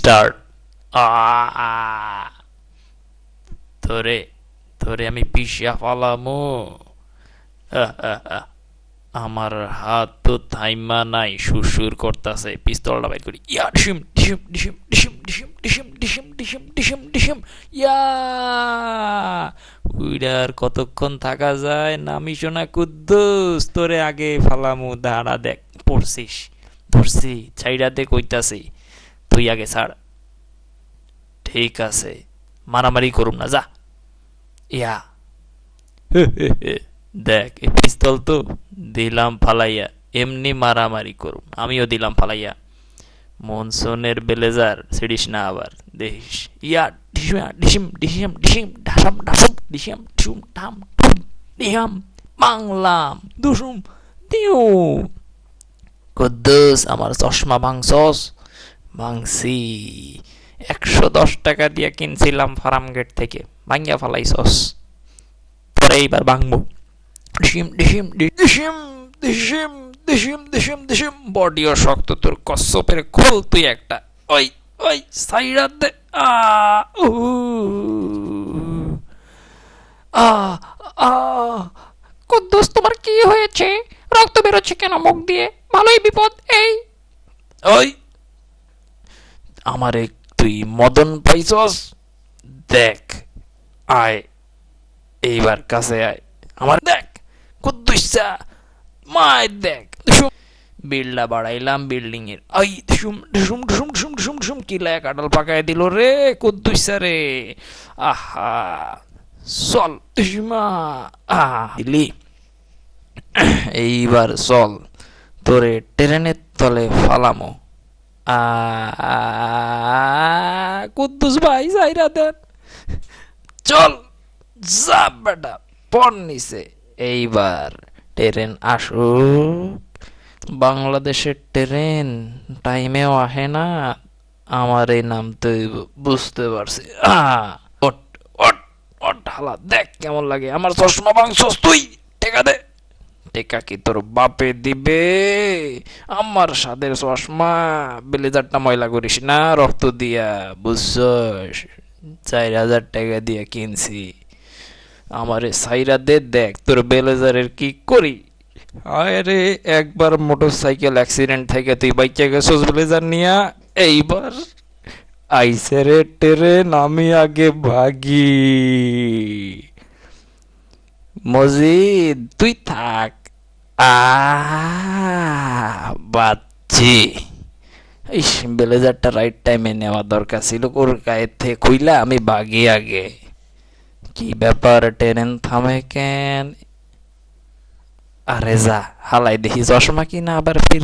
Start. ধরে ধরে আমি পিষা ফালামু। আহ, আহ, আহ। আমার হাত তো থাইমা নাই, সুরসুর করতেছে। পিস্তলটা বাইর করি, ইয়া ডিসিম ডিসিম ডিসিম ডিসিম ডিসিম ডিসিম ডিসিম ডিসিম ডিসিম ডিসিম, ইয়া। উইডার কতক্ষণ থাকা যায়? নামি শোনা কুদ্দুস, তোরে আগে ফালামু, দাঁড়া দেখ। পড়ছিস? ধরছি, ছাইড়া দে কইতাছি। তুই আগে ছাড়। ঠিক আছে, মারামারি করুম না, যা। ইয়া। দেখ, এই পিস্তল তো দিলাম ফালাইয়া, এমনি মারামারি করুম। আমিও দিলাম ফালাইয়া। মনসুনের বেলেজার ছিড়িস না আবার, দেখিস। ইয়া ডিসিম ডিসিম ডিসিম ডিসিম ঢাসাম ঢাসুম ডিসিম ঠুম ঠাম ঠুম ডিহাম বাংলাম দুসুম দিউ। কুদ্দুস, আমার চশমা ভাঙছস? ভাঙছি। 110 টাকা দিয়ে কিনছিলাম ফার্ম গেট থেকে, ভাঙিয়া ফালাইছস। পরে এইবার ভাঙবো। ডিসিম ডিসিম ডিসিম ডিসিম ডিসিম ডিসিম ডিসিম। বডিও শক্ত তোর, কচ্ছপের খোল তুই একটা। ওই ওই সাইডা দে। আ উ আ আ কুদ্দুস, তোমার কি হয়েছে? রক্ত বেরোচ্ছে কেন মুখ দিয়ে? ভালোই বিপদ এই। ওই, আমারে তুই মদন পাইছস? দেখ, আয়, এইবার কাছে আয়। আমার দেখ, কুদ্দুসা, মায় দেখ। বিল্ডা বাড়াইলাম বিল্ডিং এর। আই ধুম ধুম ধুম ধুম ধুম ধুম, কিলায় কাটাল পাকায় দিল রে কুদ্দুসা রে। আহা, চল ধুমা। দিলি, এইবার চল, তোরে ট্রেনের তলে ফালামো। আ কুদ্দুস ভাই, সাইরা দেন। চল, যা বেটা, পর নিছে। এইবার ট্রেন আসুক। বাংলাদেশের ট্রেন টাইমেও আহে না, আমার এই নাম তো বুঝতে পারছি। ওট ওট ওট, হালা দেখ কেমন লাগে। আমার চশমা ভাঙছস তুই, টেকা দে। টেকা কি তোর বাপে দিবে? আমার সাদের চশমা, ব্লেজারটা ময়লা করিস না রক্ত দিয়া, বুঝছস? 4,000 টাকা দিয়ে কিনছি। আমারে সাইরা দে, দেখ তোর ব্লেজারের কি করি। আরে, একবার মোটর সাইকেল অ্যাক্সিডেন্ট থেকে তুই বাইকে গেছস ব্লেজার নিয়া। এইবার আইসে রে ট্রেন, আমি আগে ভাগি। মজিদ, তুই থাক। বাচ্চি। ইস, ব্লেজারটা রাইট টাইমে নেওয়া দরকার ছিল, ওর গায়ে থেকে খুইলা আমি ভাগি আগে। কি ব্যাপার, ট্রেন থামে কেন? আরে যা, হালাই দেখি চশমা কিনা আবার ফির